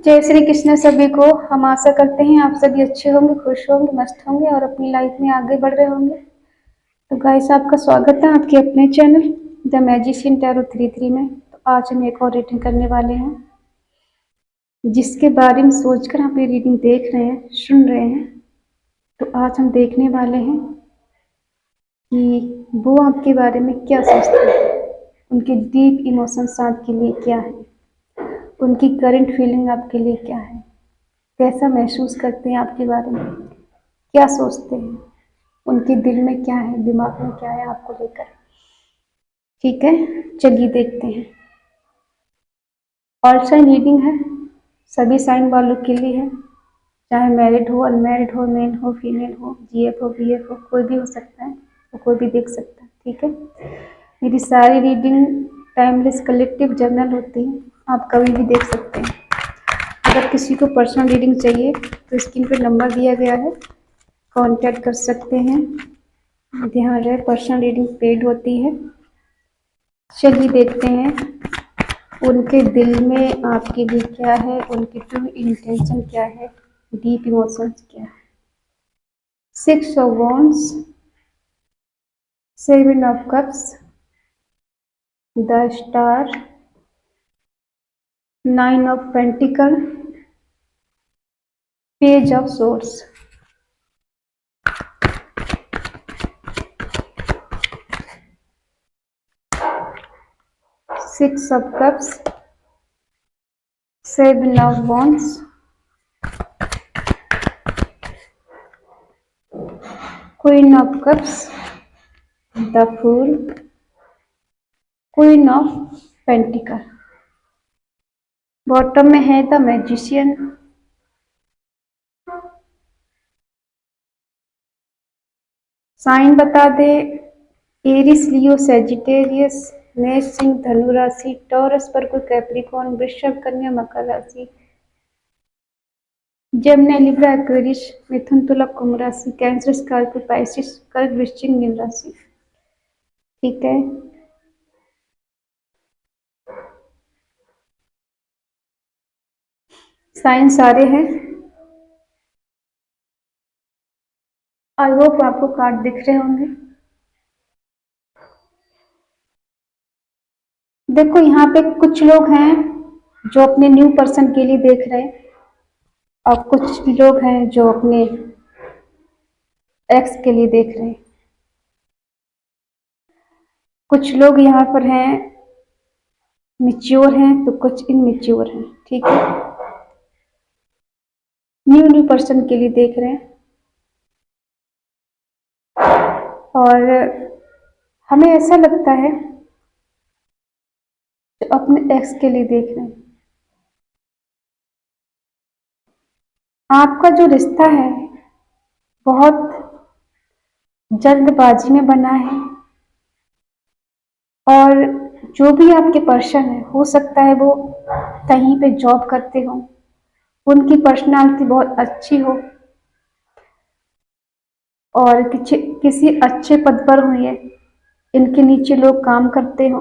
जय श्री कृष्ण सभी को। हम आशा करते हैं आप सभी अच्छे होंगे, खुश होंगे, मस्त होंगे और अपनी लाइफ में आगे बढ़ रहे होंगे। तो गाइस, आपका स्वागत है आपके अपने चैनल द मैजिशियन टैरो 33 में। तो आज हम एक और रीडिंग करने वाले हैं, जिसके बारे में सोचकर आप ये रीडिंग देख रहे हैं, सुन रहे हैं। तो आज हम देखने वाले हैं कि वो आपके बारे में क्या सोचते हैं, उनके डीप इमोशंस आपके लिए क्या है, उनकी करंट फीलिंग आपके लिए क्या है, कैसा महसूस करते हैं आपके बारे में, क्या सोचते हैं, उनके दिल में क्या है, दिमाग में क्या है आपको लेकर। ठीक है, चलिए देखते हैं। ऑल साइन रीडिंग है, सभी साइन वालों के लिए है, चाहे मैरिड हो, अनमैरिड हो, मेल हो, फीमेल हो, जीएफ हो, बीएफ हो, कोई भी हो सकता है, तो कोई भी देख सकता है। ठीक है, मेरी सारी रीडिंग टाइमलेस कलेक्टिव जर्नल होती है, आप कभी भी देख सकते हैं। अगर किसी को पर्सनल रीडिंग चाहिए तो स्क्रीन पर नंबर दिया गया है, कांटेक्ट कर सकते हैं। ध्यान रहे, पर्सनल रीडिंग पेड होती है। चलिए देखते हैं उनके दिल में आपके लिए क्या है, उनकी ट्रू इंटेंशन क्या है, डीप इमोशंस क्या है। 6 of wands, 7 of cups, the star, 9 of pentacle, page of source. 6 of cups, 7 of wands, queen of cups, the fool, queen of pentacle। Bottom में है द मैजिशियन। साइन बता दे, Eris, लियो, Sagittarius, मेष, सिंह, धनु राशि, taurus पर कोई, कैप्रिकॉर्न, वृषभ, कन्या, मकर राशि, जमनी, लिब्रा, एक्वेरियस, मिथुन, तुला, कुंभ राशि, कैंसर, स्कॉर्पियो, पाइसिस, कर्क, वृश्चिक, मीन राशि। ठीक है, साइन सारे हैं। आई होप आपको कार्ड दिख रहे होंगे। देखो, यहाँ पे कुछ लोग हैं जो अपने न्यू पर्सन के लिए देख रहे हैं, और कुछ लोग हैं जो अपने एक्स के लिए देख रहे हैं। कुछ लोग यहाँ पर हैं मैच्योर हैं, तो कुछ इनमेच्योर हैं। ठीक है, न्यू पर्सन के लिए देख रहे हैं, और हमें ऐसा लगता है जो अपने एक्स के लिए देख रहे हैं। आपका जो रिश्ता है बहुत जल्दबाजी में बना है, और जो भी आपके पर्सन है, हो सकता है वो कहीं पे जॉब करते हो, उनकी पर्सनालिटी बहुत अच्छी हो और किसी अच्छे पद पर हो, ये इनके नीचे लोग काम करते हो,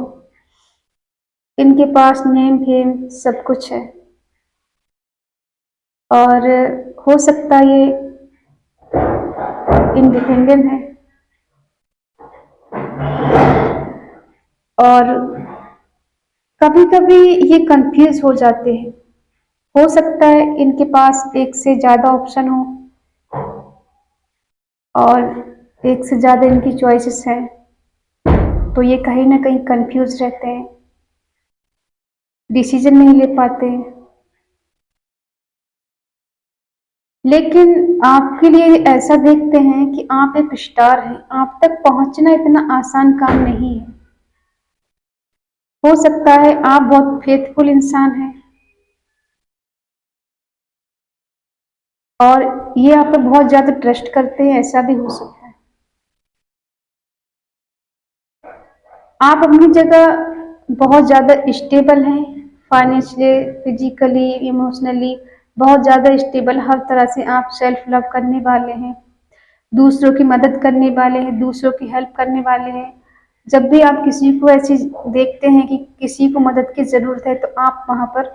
इनके पास नेम फेम सब कुछ है, और हो सकता है ये इंडिपेंडेंट है, और कभी कभी ये कंफ्यूज हो जाते हैं। हो सकता है इनके पास एक से ज़्यादा ऑप्शन हो, और एक से ज़्यादा इनकी चॉइसेस हैं, तो ये कहीं ना कहीं कंफ्यूज रहते हैं, डिसीजन नहीं ले पाते हैं। लेकिन आपके लिए ऐसा देखते हैं कि आप एक स्टार हैं, आप तक पहुंचना इतना आसान काम नहीं है। हो सकता है आप बहुत फेथफुल इंसान हैं, और ये आप पर बहुत ज्यादा ट्रस्ट करते हैं, ऐसा भी हो सकता है। आप अपनी जगह बहुत ज्यादा स्टेबल हैं, फाइनेंशियली, फिजिकली, इमोशनली बहुत ज्यादा स्टेबल। हर तरह से आप सेल्फ लव करने वाले हैं, दूसरों की मदद करने वाले हैं, दूसरों की हेल्प करने वाले हैं। जब भी आप किसी को ऐसी देखते हैं कि किसी को मदद की ज़रूरत है, तो आप वहाँ पर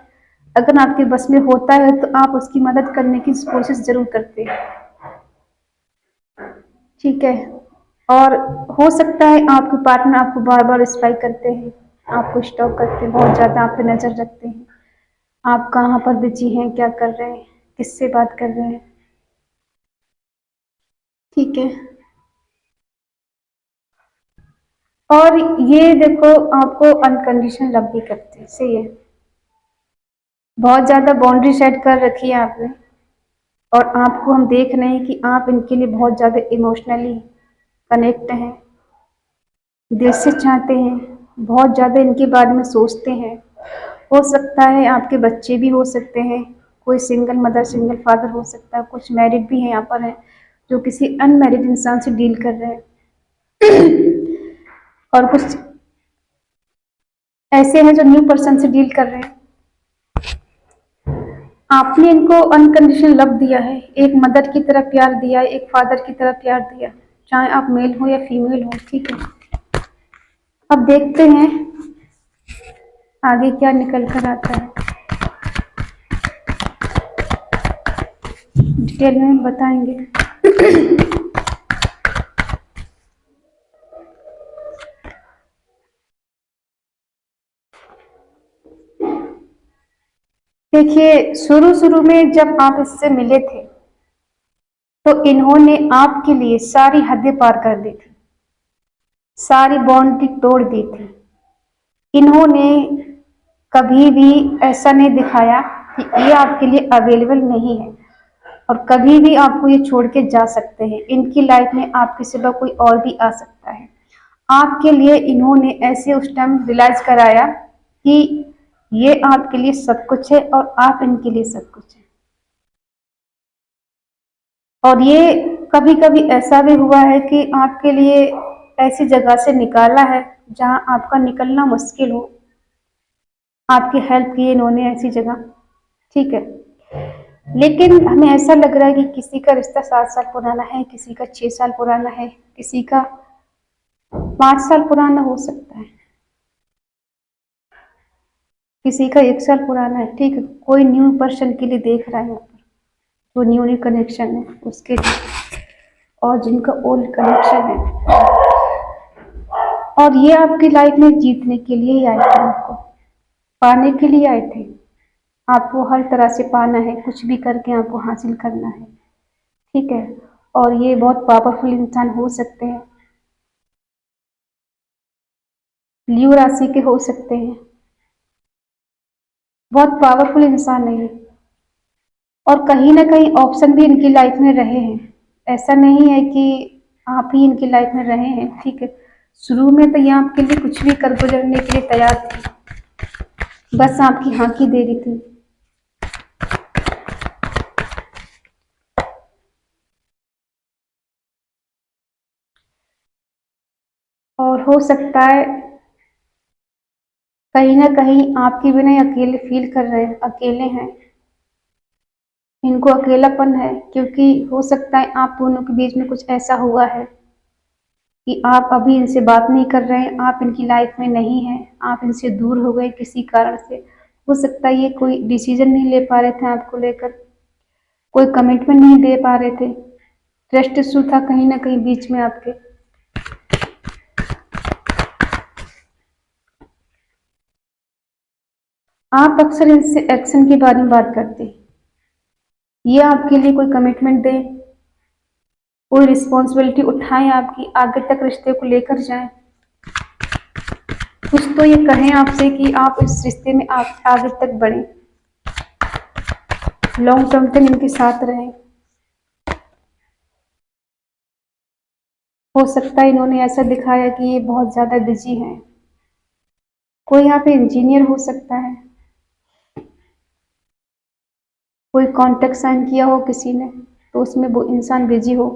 अगर आपके बस में होता है तो आप उसकी मदद करने की कोशिश जरूर करते हैं, ठीक है। और हो सकता है आपके पार्टनर आपको बार बार स्पाई करते हैं, आपको स्टॉक करते हैं, बहुत ज़्यादा आप पे नज़र रखते हैं, आप कहाँ पर बिजी हैं, क्या कर रहे हैं, किससे बात कर रहे हैं, ठीक है। और ये देखो आपको अनकंडीशनल लव भी करते हैं, सही है। बहुत ज़्यादा बाउंड्री सेट कर रखी है आपने, और आपको हम देख रहे हैं कि आप इनके लिए बहुत ज़्यादा इमोशनली कनेक्ट हैं, दिल से चाहते हैं, बहुत ज़्यादा इनके बारे में सोचते हैं। हो सकता है आपके बच्चे भी हो सकते हैं, कोई सिंगल मदर सिंगल फादर हो सकता है, कुछ मैरिड भी हैं यहाँ पर हैं जो किसी अनमैरिड इंसान से डील कर रहे हैं और कुछ ऐसे हैं जो न्यू पर्सन से डील कर रहे हैं। आपने इनको अनकंडीशनल लव दिया है, एक मदर की तरह प्यार दिया है, एक फादर की तरह प्यार दिया, चाहे आप मेल हो या फीमेल हो, ठीक है। अब देखते हैं आगे क्या निकल कर आता है, डिटेल में बताएंगे। देखिए शुरू शुरू में जब आप इससे मिले थे तो इन्होंने आपके लिए सारी हदें पार कर दी थी, सारी बाउंड्री तोड़ दी थी। इन्होंने कभी भी ऐसा नहीं दिखाया कि ये आपके लिए अवेलेबल नहीं है और कभी भी आपको ये छोड़ के जा सकते हैं। इनकी लाइफ में आपके सिवा कोई और भी आ सकता है। आपके लिए इन्होंने ऐसे उस टाइम रियलाइज कराया कि ये आपके लिए सब कुछ है और आप इनके लिए सब कुछ है। और ये कभी कभी ऐसा भी हुआ है कि आपके लिए ऐसी जगह से निकाला है जहां आपका निकलना मुश्किल हो, आपकी हेल्प की इन्होंने ऐसी जगह, ठीक है। लेकिन हमें ऐसा लग रहा है कि किसी का रिश्ता 7 साल पुराना है, किसी का 6 साल पुराना है, किसी का 5 साल पुराना हो सकता है, किसी का 1 साल पुराना है, ठीक है। कोई न्यू पर्सन के लिए देख रहा है यहाँ पर, जो न्यू कनेक्शन है उसके लिए, और जिनका ओल्ड कनेक्शन है। और ये आपकी लाइफ में जीतने के लिए ही आए थे, आपको पाने के लिए आए थे। आपको हर तरह से पाना है, कुछ भी करके आपको हासिल करना है, ठीक है। और ये बहुत पावरफुल इंसान हो सकते हैं, लियो राशि के हो सकते हैं, बहुत पावरफुल इंसान है ये। और कहीं ना कहीं ऑप्शन भी इनकी लाइफ में रहे हैं, ऐसा नहीं है कि आप ही इनकी लाइफ में रहे हैं, ठीक है। शुरू में तो ये आपके लिए कुछ भी कर गुजरने के लिए तैयार थी, बस आपकी हाँ की देरी थी। और हो सकता है कहीं ना कहीं आपके बिना ये अकेले फील कर रहे हैं, अकेले हैं, इनको अकेलापन है, क्योंकि हो सकता है आप दोनों के बीच में कुछ ऐसा हुआ है कि आप अभी इनसे बात नहीं कर रहे हैं, आप इनकी लाइफ में नहीं हैं, आप इनसे दूर हो गए किसी कारण से। हो सकता है ये कोई डिसीजन नहीं ले पा रहे थे आपको लेकर, कोई कमिटमेंट नहीं दे पा रहे थे, ट्रस्ट इशू था कहीं ना कहीं बीच में आपके। आप अक्सर इनसे एक्शन के बारे में बात करते हैं, ये आपके लिए कोई कमिटमेंट दे, कोई रिस्पॉन्सिबिलिटी उठाएं, आपकी आगे तक रिश्ते को लेकर जाएं, कुछ तो ये कहें आपसे कि आप इस रिश्ते में आप आगे तक बढ़ें, लॉन्ग टर्म तक इनके साथ रहें। हो सकता है इन्होंने ऐसा दिखाया कि ये बहुत ज़्यादा बिजी हैं, कोई यहाँ पे इंजीनियर हो सकता है, कोई कॉन्ट्रैक्ट साइन किया हो किसी ने तो उसमें वो इंसान बिजी हो,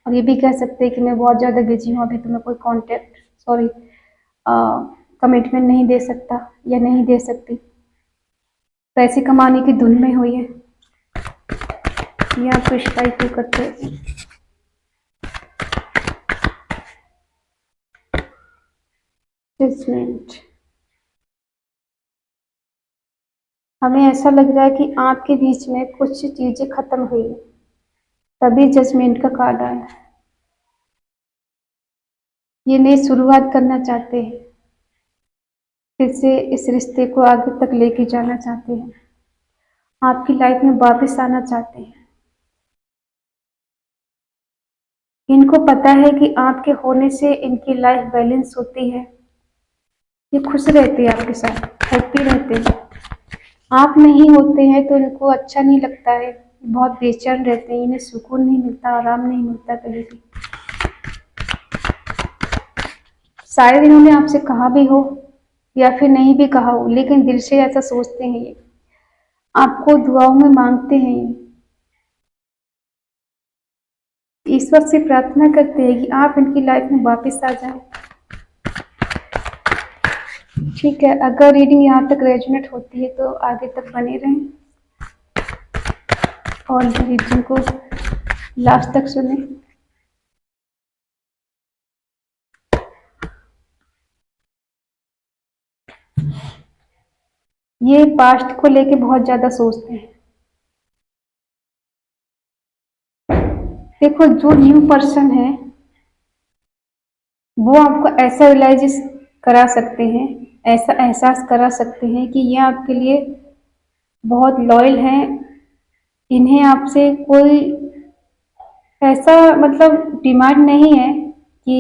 और ये भी कह सकते हैं कि मैं बहुत ज़्यादा बिजी हूँ, अभी तो मैं कोई कॉन्ट्रैक्ट सॉरी कमिटमेंट नहीं दे सकता या नहीं दे सकती, पैसे कमाने की धुन में हो ये आपको स्ट्राइक क्यों करते हैं। जजमेंट हमें ऐसा लग रहा है कि आपके बीच में कुछ चीजें खत्म हुई है, तभी जजमेंट का कार्ड आया। ये नई शुरुआत करना चाहते हैं, फिर से इस रिश्ते को आगे तक लेके जाना चाहते हैं, आपकी लाइफ में वापस आना चाहते हैं। इनको पता है कि आपके होने से इनकी लाइफ बैलेंस होती है, ये खुश रहते हैं आपके साथ, हैप्पी रहते हैं। आप नहीं होते हैं तो इनको अच्छा नहीं लगता है, बहुत बेचैन रहते हैं, इन्हें सुकून नहीं मिलता, आराम नहीं मिलता कहीं भी। शायद इन्होंने आपसे कहा भी हो या फिर नहीं भी कहा हो, लेकिन दिल से ऐसा सोचते हैं ये, आपको दुआओं में मांगते हैं ये, ईश्वर से प्रार्थना करते हैं कि आप इनकी लाइफ में वापस आ जाएं। ठीक है, अगर रीडिंग यहाँ तक रेजोनेट होती है तो आगे तक बने रहें और रीडिंग को लास्ट तक सुने। ये पास्ट को लेके बहुत ज्यादा सोचते हैं। देखो, जो न्यू पर्सन है वो आपको ऐसा रियलाइज करा सकते हैं, ऐसा एहसास करा सकते हैं कि ये आपके लिए बहुत लॉयल हैं। इन्हें आपसे कोई ऐसा मतलब डिमांड नहीं है कि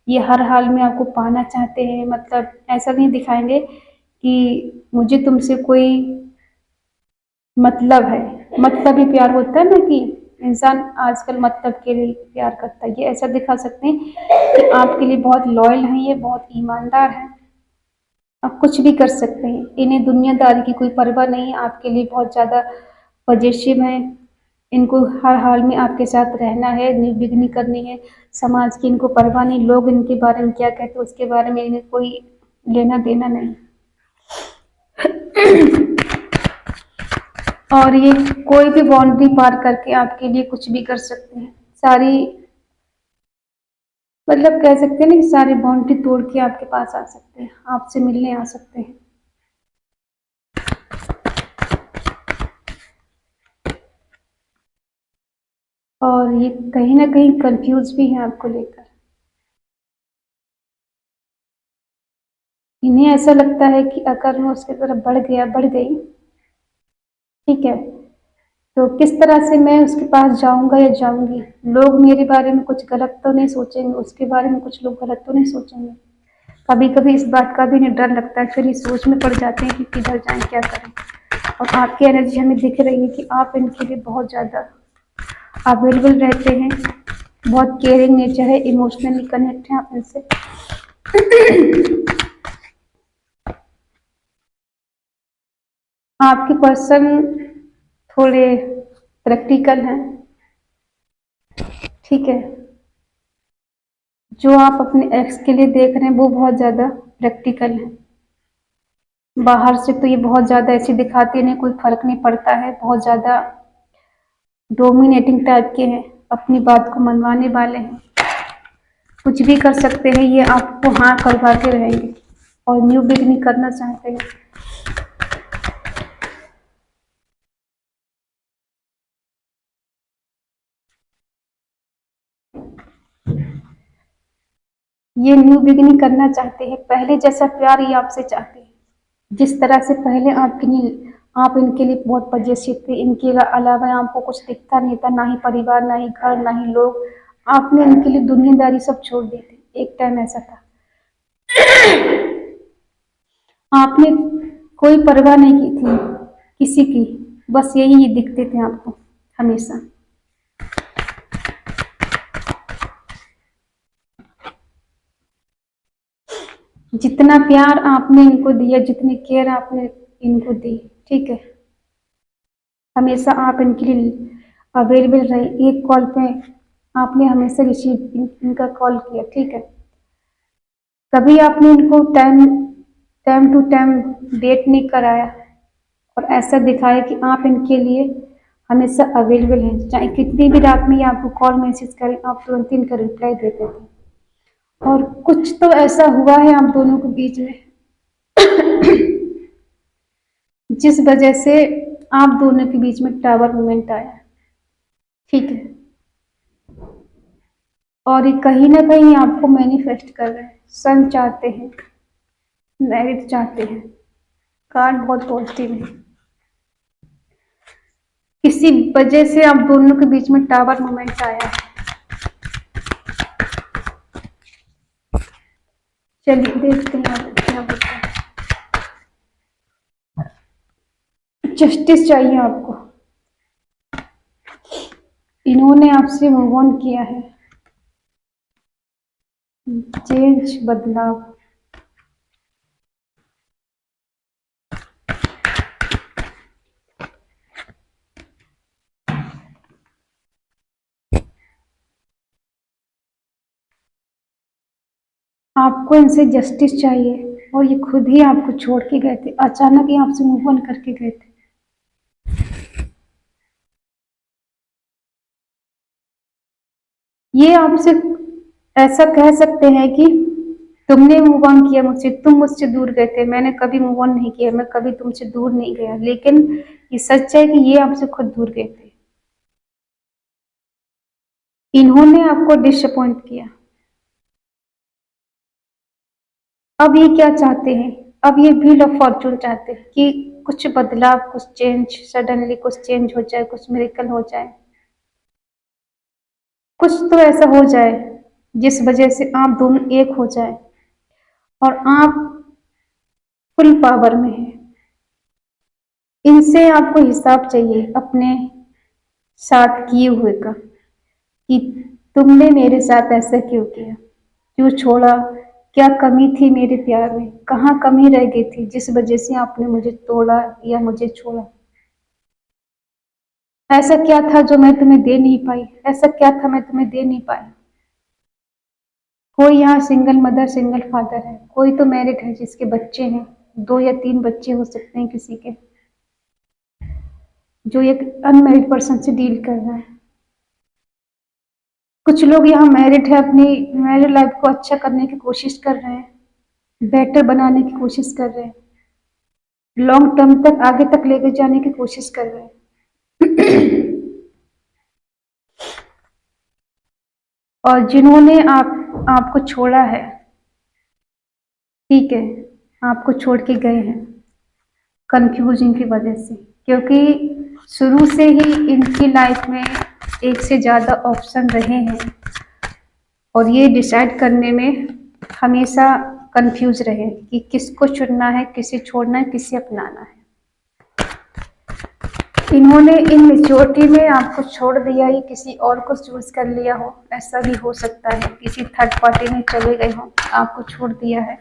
ये हर हाल में आपको पाना चाहते हैं, मतलब ऐसा नहीं दिखाएंगे कि मुझे तुमसे कोई मतलब है। मतलब ही प्यार होता है ना, कि इंसान आजकल मतलब के लिए प्यार करता है, ये ऐसा दिखा सकते हैं कि आपके लिए बहुत लॉयल हैं, ये बहुत ईमानदार हैं, आप कुछ भी कर सकते हैं, इन्हें दुनियादारी की कोई परवाह नहीं है, आपके लिए बहुत ज़्यादा पॉजिटिव हैं। इनको हर हाल में आपके साथ रहना है, न्यू बिगनिंग करनी है, समाज की इनको परवाह नहीं, लोग इनके बारे में क्या कहते हैं उसके बारे में इन्हें कोई लेना देना नहीं। और ये कोई भी बाउंड्री पार करके आपके लिए कुछ भी कर सकते हैं, सारी मतलब कह सकते हैं ना कि सारी बाउंड्री तोड़ के आपके पास आ सकते हैं, आपसे मिलने आ सकते हैं। और ये कहीं ना कहीं कंफ्यूज भी है आपको लेकर। इन्हें ऐसा लगता है कि अगर मैं उसकी तरफ बढ़ गया बढ़ गई, ठीक है, तो किस तरह से मैं उसके पास जाऊंगा या जाऊंगी, लोग मेरे बारे में कुछ गलत तो नहीं सोचेंगे, उसके बारे में कुछ लोग गलत तो नहीं सोचेंगे। कभी कभी इस बात का भी नहीं डर लगता है, फिर इस सोच में पड़ जाते हैं कि किधर जाएं, क्या करें। और आपकी एनर्जी हमें दिख रही है कि आप इनके लिए बहुत ज़्यादा अवेलेबल रहते हैं, बहुत केयरिंग नेचर है, इमोशनली कनेक्ट हैं आप इनसे। आपके पर्सन थोड़े प्रैक्टिकल हैं, ठीक है, जो आप अपने एक्स के लिए देख रहे हैं वो बहुत ज़्यादा प्रैक्टिकल है। बाहर से तो ये बहुत ज़्यादा ऐसे दिखाते नहीं, कोई फर्क नहीं पड़ता है, बहुत ज़्यादा डोमिनेटिंग टाइप के हैं, अपनी बात को मनवाने वाले हैं, कुछ भी कर सकते हैं, ये आपको हाँ करवा के रहेंगे और न्यू बिगनिंग करना चाहते हैं। ये न्यू बिगनिंग करना चाहते हैं, पहले जैसा प्यार ये आपसे चाहते हैं, जिस तरह से पहले आपके लिए आप इनके लिए बहुत पजेसिव थे, इनके अलावा आपको कुछ दिखता नहीं था, ना ही परिवार, ना ही घर, ना ही लोग, आपने इनके लिए दुनियादारी सब छोड़ दी थी। एक टाइम ऐसा था, आपने कोई परवाह नहीं की थी किसी की, बस यही ये दिखते थे आपको हमेशा। जितना प्यार आपने इनको दिया, जितनी केयर आपने इनको दी, ठीक है, हमेशा आप इनके लिए अवेलेबल रहे, एक कॉल पे आपने हमेशा रिसीव इनका कॉल किया, ठीक है, कभी आपने इनको time time to time date नहीं कराया और ऐसा दिखाया कि आप इनके लिए हमेशा अवेलेबल हैं, चाहे कितनी भी रात में ये आपको कॉल मैसेज करें, आप तुरंत इनका रिप्लाई देते थे। और कुछ तो ऐसा हुआ है आप दोनों के बीच में जिस वजह से आप दोनों के बीच में टावर मोमेंट आया, ठीक है। और ये कहीं ना कहीं आपको मैनिफेस्ट कर रहे हैं, सन चाहते हैं, मैरिड चाहते हैं। कार्ड बहुत पॉजिटिव है। किसी वजह से आप दोनों के बीच में टावर मोमेंट आया है। चलिए देखते हैं आगे क्या होता है। जस्टिस चाहिए आपको। इन्होंने आपसे मूव ऑन किया है। चेंज, बदलाव। आपको इनसे जस्टिस चाहिए और ये खुद ही आपको छोड़ के गए थे, अचानक ही आपसे मूव ऑन करके गए थे। ये आपसे ऐसा कह सकते हैं कि तुमने मूव ऑन किया मुझसे, तुम मुझसे दूर गए थे, मैंने कभी मूव ऑन नहीं किया, मैं कभी तुमसे दूर नहीं गया। लेकिन ये सच है कि ये आपसे खुद दूर गए थे। इन्होंने आपको डिसअपॉइंट किया। अब ये क्या चाहते हैं? अब ये व्हील ऑफ फॉर्चून चाहते हैं कि कुछ बदलाव, कुछ चेंज, सडनली कुछ चेंज हो जाए, कुछ मिरेकल हो जाए, कुछ तो ऐसा हो जाए जिस वजह से आप दोनों एक हो जाए और आप फुल पावर में हैं। इनसे आपको हिसाब चाहिए अपने साथ किए हुए का, कि तुमने मेरे साथ ऐसा क्यों किया, क्यों छोड़ा, क्या कमी थी मेरे प्यार में, कहाँ कमी रह गई थी जिस वजह से आपने मुझे तोड़ा या मुझे छोड़ा। ऐसा क्या था जो मैं तुम्हें दे नहीं पाई, ऐसा क्या था मैं तुम्हें दे नहीं पाई। कोई यहाँ सिंगल मदर, सिंगल फादर है, कोई तो मैरिड है जिसके बच्चे हैं, 2 या 3 बच्चे हो सकते हैं किसी के, जो एक अनमैरिड पर्सन से डील कर रहा है। कुछ लोग यहाँ मैरिड है, अपनी मैरिड लाइफ को अच्छा करने की कोशिश कर रहे हैं, बेटर बनाने की कोशिश कर रहे हैं, लॉन्ग टर्म तक आगे तक लेके जाने की कोशिश कर रहे हैं। और जिन्होंने आपको छोड़ा है, ठीक है, आपको छोड़ के गए हैं कंफ्यूजन की वजह से, क्योंकि शुरू से ही इनकी लाइफ में एक से ज़्यादा ऑप्शन रहे हैं और ये डिसाइड करने में हमेशा कंफ्यूज रहे कि किसको चुनना है, किसे छोड़ना है, किसे अपनाना है। इन्होंने इन मेच्योरिटी में आपको छोड़ दिया, ये किसी और को चूज कर लिया हो, ऐसा भी हो सकता है, किसी थर्ड पार्टी में चले गए हो, आपको छोड़ दिया है।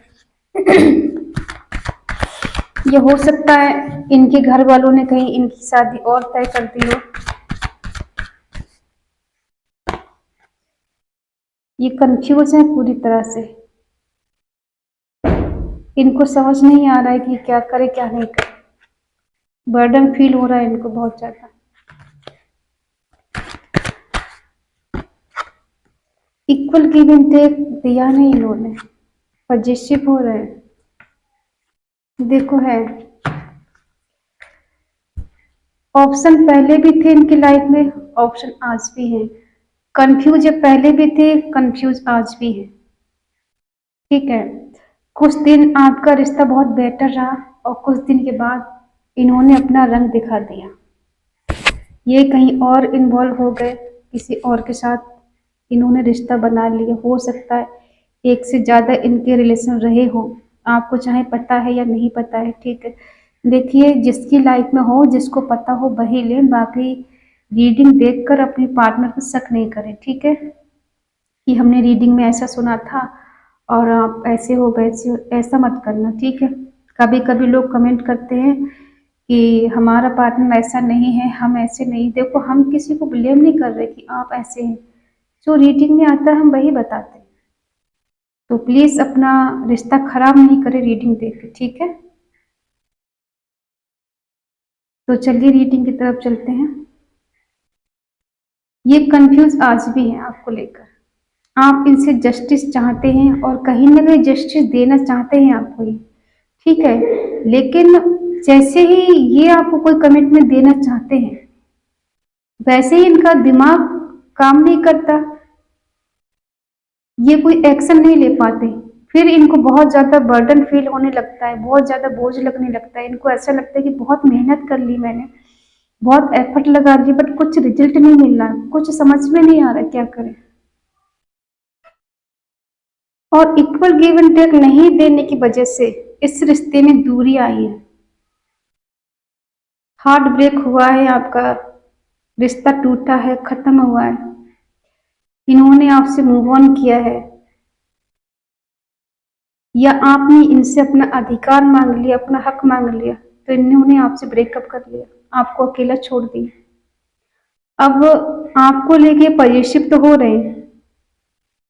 ये हो सकता है इनके घर वालों ने कहीं इनकी शादी और तय कर दी हो। ये कंफ्यूज है पूरी तरह से, इनको समझ नहीं आ रहा है कि क्या करे क्या नहीं करे, बर्डन फील हो रहा है इनको बहुत ज्यादा। इक्वल गिव एंड टेक दिया नहीं इन्होंने, पॉजिटिव हो रहे हैं। देखो है, ऑप्शन पहले भी थे इनकी लाइफ में, ऑप्शन आज भी है। कंफ्यूज पहले भी थे, कंफ्यूज आज भी है, ठीक है। कुछ दिन आपका रिश्ता बहुत बेटर रहा और कुछ दिन के बाद इन्होंने अपना रंग दिखा दिया, ये कहीं और इन्वॉल्व हो गए, किसी और के साथ इन्होंने रिश्ता बना लिया। हो सकता है एक से ज़्यादा इनके रिलेशन रहे हो, आपको चाहे पता है या नहीं पता है, ठीक है। देखिए, जिसकी लाइफ में हो, जिसको पता हो वही ले, बाकी रीडिंग देखकर अपने पार्टनर पर शक नहीं करें, ठीक है, कि हमने रीडिंग में ऐसा सुना था और आप ऐसे हो वैसे हो, ऐसा मत करना, ठीक है। कभी कभी लोग कमेंट करते हैं कि हमारा पार्टनर ऐसा नहीं है, हम ऐसे नहीं। देखो, हम किसी को ब्लेम नहीं कर रहे कि आप ऐसे हैं, जो रीडिंग में आता है हम वही बताते हैं। तो प्लीज अपना रिश्ता खराब नहीं करें रीडिंग देख के, ठीक है। तो चलिए रीडिंग की तरफ चलते हैं। ये कंफ्यूज आज भी है आपको लेकर, आप इनसे जस्टिस चाहते हैं और कहीं ना कहीं जस्टिस देना चाहते हैं आपको ये, ठीक है। लेकिन जैसे ही ये आपको कोई कमिटमेंट देना चाहते हैं, वैसे ही इनका दिमाग काम नहीं करता, ये कोई एक्शन नहीं ले पाते। फिर इनको बहुत ज़्यादा बर्डन फील होने लगता है, बहुत ज़्यादा बोझ लगने लगता है। इनको ऐसा लगता है कि बहुत मेहनत कर ली मैंने, बहुत एफर्ट लगा दी, बट कुछ रिजल्ट नहीं मिल रहा, कुछ समझ में नहीं आ रहा क्या करें। और इक्वल गिव एंड टेक नहीं देने की वजह से इस रिश्ते में दूरी आई है, हार्ट ब्रेक हुआ है, आपका रिश्ता टूटा है, खत्म हुआ है। इन्होंने आपसे मूव ऑन किया है, या आपने इनसे अपना अधिकार मांग लिया, अपना हक मांग लिया, तो इन्होंने आपसे ब्रेकअप कर लिया, आपको अकेला छोड़ दिया। अब आपको लेके पॉजिटिव तो हो रहे हैं,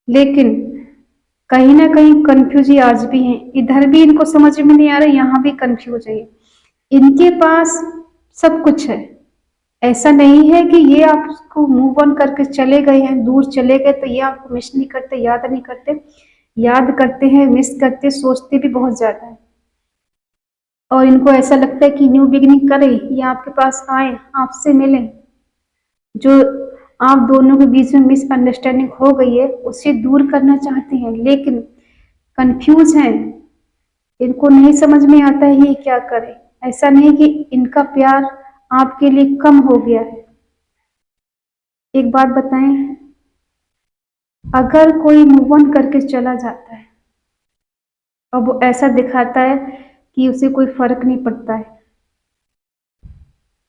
लेकिन कहीं ना कहीं कंफ्यूज आज भी हैं। इधर भी इनको समझ में नहीं आ रहा, यहाँ भी कंफ्यूज है। इनके पास सब कुछ है, ऐसा नहीं है कि ये आपको मूव ऑन करके चले गए हैं, दूर चले गए तो ये आपको मिस नहीं करते, याद नहीं करते, याद करते हैं, मिस करते, सोचते भी बहुत ज्यादा है। और इनको ऐसा लगता है कि न्यू बिगिनिंग करें, ये आपके पास आए, आपसे मिलें, जो आप दोनों के बीच में मिसअंडरस्टैंडिंग हो गई है उसे दूर करना चाहते हैं, लेकिन कंफ्यूज हैं। इनको नहीं समझ में आता है ये क्या करे। ऐसा नहीं कि इनका प्यार आपके लिए कम हो गया है। एक बात बताएं, अगर कोई मूव ऑन करके चला जाता है और वो ऐसा दिखाता है कि उसे कोई फर्क नहीं पड़ता है,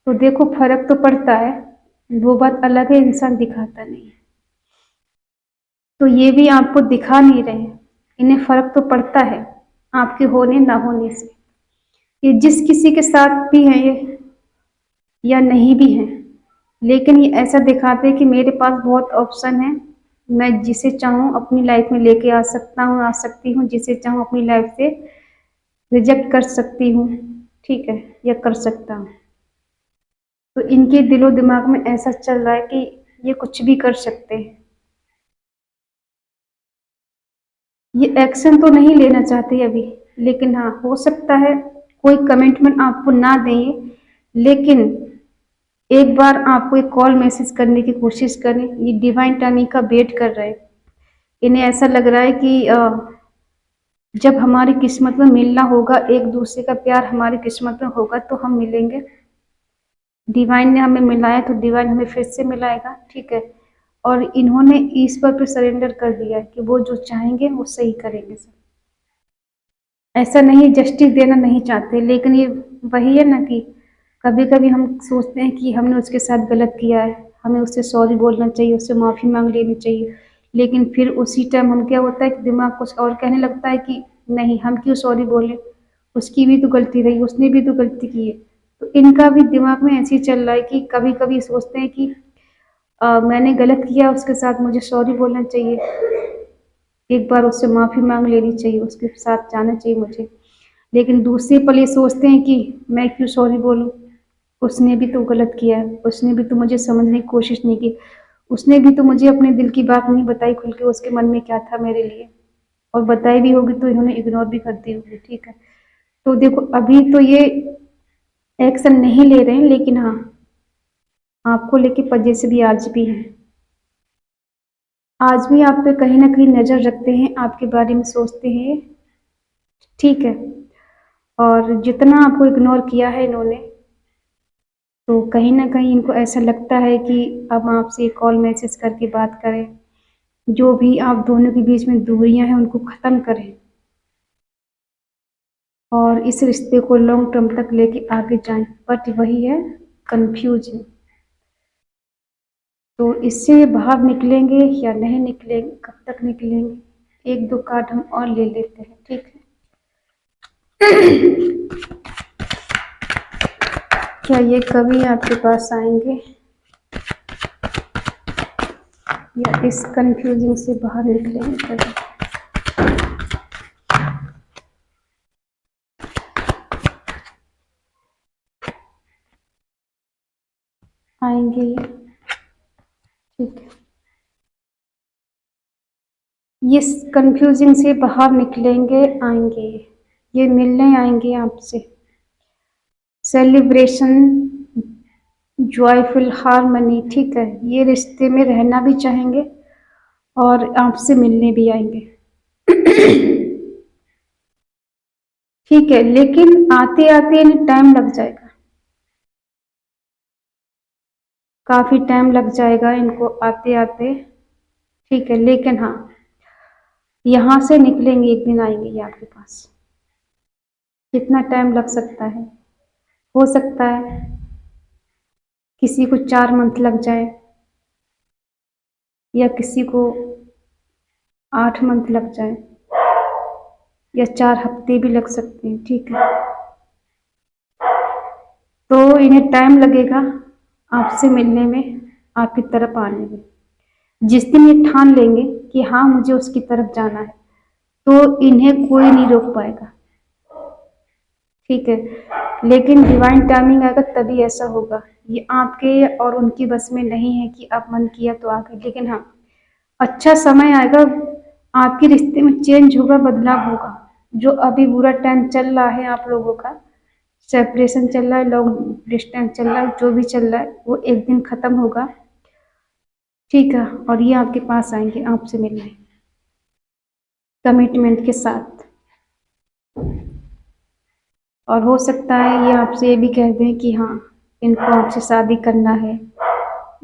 तो देखो फर्क तो पड़ता है, वो बात अलग है, इंसान दिखाता नहीं है। तो ये भी आपको दिखा नहीं रहे हैं, इन्हें फर्क तो पड़ता है आपके होने ना होने से। ये जिस किसी के साथ भी है ये या नहीं भी है, लेकिन ये ऐसा दिखाते हैं कि मेरे पास बहुत ऑप्शन है, मैं जिसे चाहूँ अपनी लाइफ में लेके आ सकता हूँ, आ सकती हूँ, जिसे चाहूँ अपनी लाइफ से रिजेक्ट कर सकती हूँ, ठीक है, या कर सकता हूँ। तो इनके दिलो दिमाग में ऐसा चल रहा है कि ये कुछ भी कर सकते हैं। ये एक्शन तो नहीं लेना चाहते अभी, लेकिन हाँ हो सकता है कोई कमिटमेंट आपको ना दें, लेकिन एक बार आपको एक कॉल मैसेज करने की कोशिश करें। ये डिवाइन टाइमिंग का वेट कर रहे हैं। इन्हें ऐसा लग रहा है कि जब हमारी किस्मत में मिलना होगा, एक दूसरे का प्यार हमारी किस्मत में होगा तो हम मिलेंगे। डिवाइन ने हमें मिलाया तो डिवाइन हमें फिर से मिलाएगा, ठीक है। और इन्होंने ईश्वर पे सरेंडर कर दिया कि वो जो चाहेंगे वो सही करेंगे सब। ऐसा नहीं जस्टिस देना नहीं चाहते, लेकिन ये वही है ना कि कभी कभी हम सोचते हैं कि हमने उसके साथ गलत किया है, हमें उससे सॉरी बोलना चाहिए, उससे माफ़ी मांग लेनी चाहिए, लेकिन फिर उसी टाइम हम क्या होता है कि दिमाग कुछ और कहने लगता है कि नहीं हम क्यों सॉरी बोले, उसकी भी तो गलती रही, उसने भी तो गलती की है। तो इनका भी दिमाग में ऐसे ही चल रहा है कि कभी कभी सोचते हैं कि मैंने गलत किया उसके साथ, मुझे सॉरी बोलना चाहिए, एक बार उससे माफ़ी मांग लेनी चाहिए, उसके साथ जाना चाहिए मुझे। लेकिन दूसरे पल ये सोचते हैं कि मैं क्यों सॉरी बोलूं, उसने भी तो गलत किया है, उसने भी तो मुझे समझने की कोशिश नहीं की, उसने भी तो मुझे अपने दिल की बात नहीं बताई खुल के, उसके मन में क्या था मेरे लिए, और बताई भी होगी तो इन्होंने इग्नोर भी कर दी होगी, ठीक है। तो देखो अभी तो ये एक्शन नहीं ले रहे हैं, लेकिन हाँ आपको लेके पजेसिव भी आज भी है, आज भी आप पे कहीं ना कहीं नज़र रखते हैं, आपके बारे में सोचते हैं, ठीक है। और जितना आपको इग्नोर किया है इन्होंने, तो कहीं ना कहीं इनको ऐसा लगता है कि अब आपसे कॉल मैसेज करके बात करें, जो भी आप दोनों के बीच में दूरियां हैं उनको ख़त्म करें, और इस रिश्ते को लॉन्ग टर्म तक लेके आगे जाएं। बट वही है, कंफ्यूज है। तो इससे बाहर निकलेंगे या नहीं निकलेंगे, कब तक निकलेंगे, एक दो कार्ड हम और ले लेते हैं, ठीक है। क्या ये कभी आपके पास आएंगे या इस कंफ्यूजिंग से बाहर निकलेंगे कभी? आएंगे ये, ठीक है। ये कंफ्यूजिंग से बाहर निकलेंगे, आएंगे, ये मिलने आएंगे आपसे, सेलिब्रेशन, जॉयफुल, हारमनी, ठीक है। ये रिश्ते में रहना भी चाहेंगे और आपसे मिलने भी आएंगे। ठीक है, लेकिन आते आते इन्हें टाइम लग जाएगा, काफी टाइम लग जाएगा इनको आते आते। ठीक है, लेकिन हाँ, यहां से निकलेंगे, एक दिन आएंगे ये आपके पास। कितना टाइम लग सकता है? हो सकता है किसी को 4 मंथ लग जाए, या किसी को 8 मंथ लग जाए, या 4 हफ्ते भी लग सकते हैं। ठीक है, तो इन्हें टाइम लगेगा आपसे मिलने में, आपकी तरफ आने में। जिस दिन ये ठान लेंगे कि हाँ मुझे उसकी तरफ जाना है, तो इन्हें कोई नहीं रोक पाएगा। ठीक है, लेकिन डिवाइन टाइमिंग आएगा तभी ऐसा होगा। ये आपके और उनकी बस में नहीं है कि आप मन किया तो आ गए, लेकिन हाँ, अच्छा समय आएगा, आपके रिश्ते में चेंज होगा, बदलाव होगा। जो अभी बुरा टाइम चल रहा है आप लोगों का, सेपरेशन चल रहा है, लॉन्ग डिस्टेंस चल रहा है, जो भी चल रहा है वो एक दिन खत्म होगा। ठीक है, और ये आपके पास आएंगे आपसे मिलने, कमिटमेंट के साथ। और हो सकता है ये आपसे ये भी कह दें कि हाँ इनको आपसे शादी करना है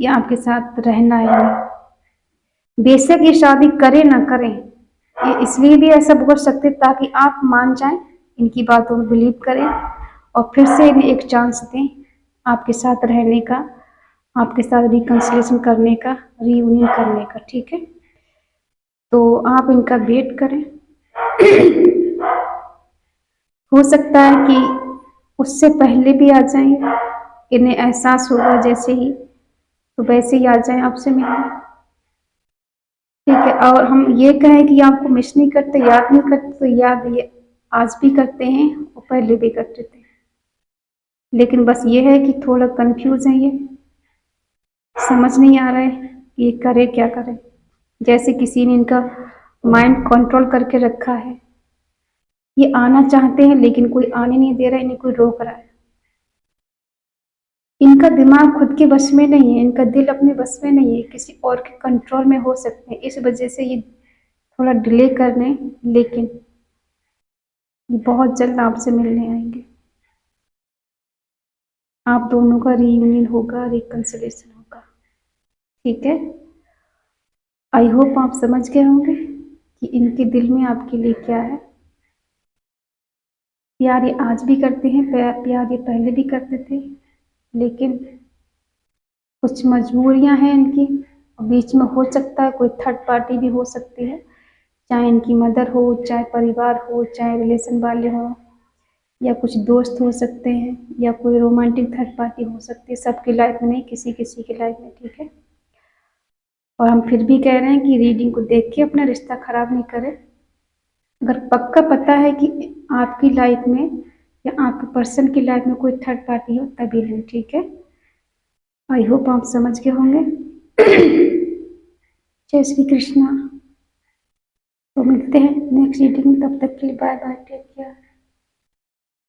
या आपके साथ रहना है। बेशक ये शादी करें ना करें, ये इसलिए भी ऐसा बोल सकते ताकि आप मान जाएं, इनकी बातों में बिलीव करें और फिर से इन्हें एक चांस दें आपके साथ रहने का, आपके साथ रिकंसिलेशन करने का, रीयूनियन करने का। ठीक है, तो आप इनका वेट करें। हो सकता है कि उससे पहले भी आ जाएं, इन्हें एहसास होगा जैसे ही, तो वैसे ही आ जाएं आपसे मिलने। ठीक है, और हम ये कहें कि आपको मिस नहीं करते, याद नहीं करते, तो याद ये आज भी करते हैं और पहले भी करते थे। लेकिन बस ये है कि थोड़ा कंफ्यूज है, ये समझ नहीं आ रहा है कि ये करे क्या करे। जैसे किसी ने इनका माइंड कंट्रोल करके रखा है। ये आना चाहते हैं लेकिन कोई आने नहीं दे रहा है, इन्हें कोई रोक रहा है। इनका दिमाग खुद के बस में नहीं है, इनका दिल अपने बस में नहीं है, किसी और के कंट्रोल में हो सकते हैं। इस वजह से ये थोड़ा डिले कर रहे हैं, लेकिन ये बहुत जल्द आपसे मिलने आएंगे। आप दोनों का रीयूनियन होगा, रिकंसिलेशन होगा। ठीक है, आई होप आप समझ गए होंगे कि इनके दिल में आपके लिए क्या है। प्यार ये आज भी करते हैं, प्यार ये पहले भी करते थे, लेकिन कुछ मजबूरियां हैं इनकी, बीच में हो सकता है कोई थर्ड पार्टी भी हो सकती है, चाहे इनकी मदर हो, चाहे परिवार हो, चाहे रिलेशन वाले हो, या कुछ दोस्त हो सकते हैं, या कोई रोमांटिक थर्ड पार्टी हो सकती है। सबकी लाइफ में नहीं, किसी किसी की लाइफ में। ठीक है, और हम फिर भी कह रहे हैं कि रीडिंग को देख के अपना रिश्ता खराब नहीं करें। अगर पक्का पता है कि आपकी लाइफ में या आपके पर्सन की लाइफ में कोई थर्ड पार्टी हो तभी लें। ठीक है, आई होप आप समझ गए होंगे। जय श्री कृष्णा। तो मिलते हैं नेक्स्ट रीडिंग में, तब तक के लिए बाय बाय, टेक केयर।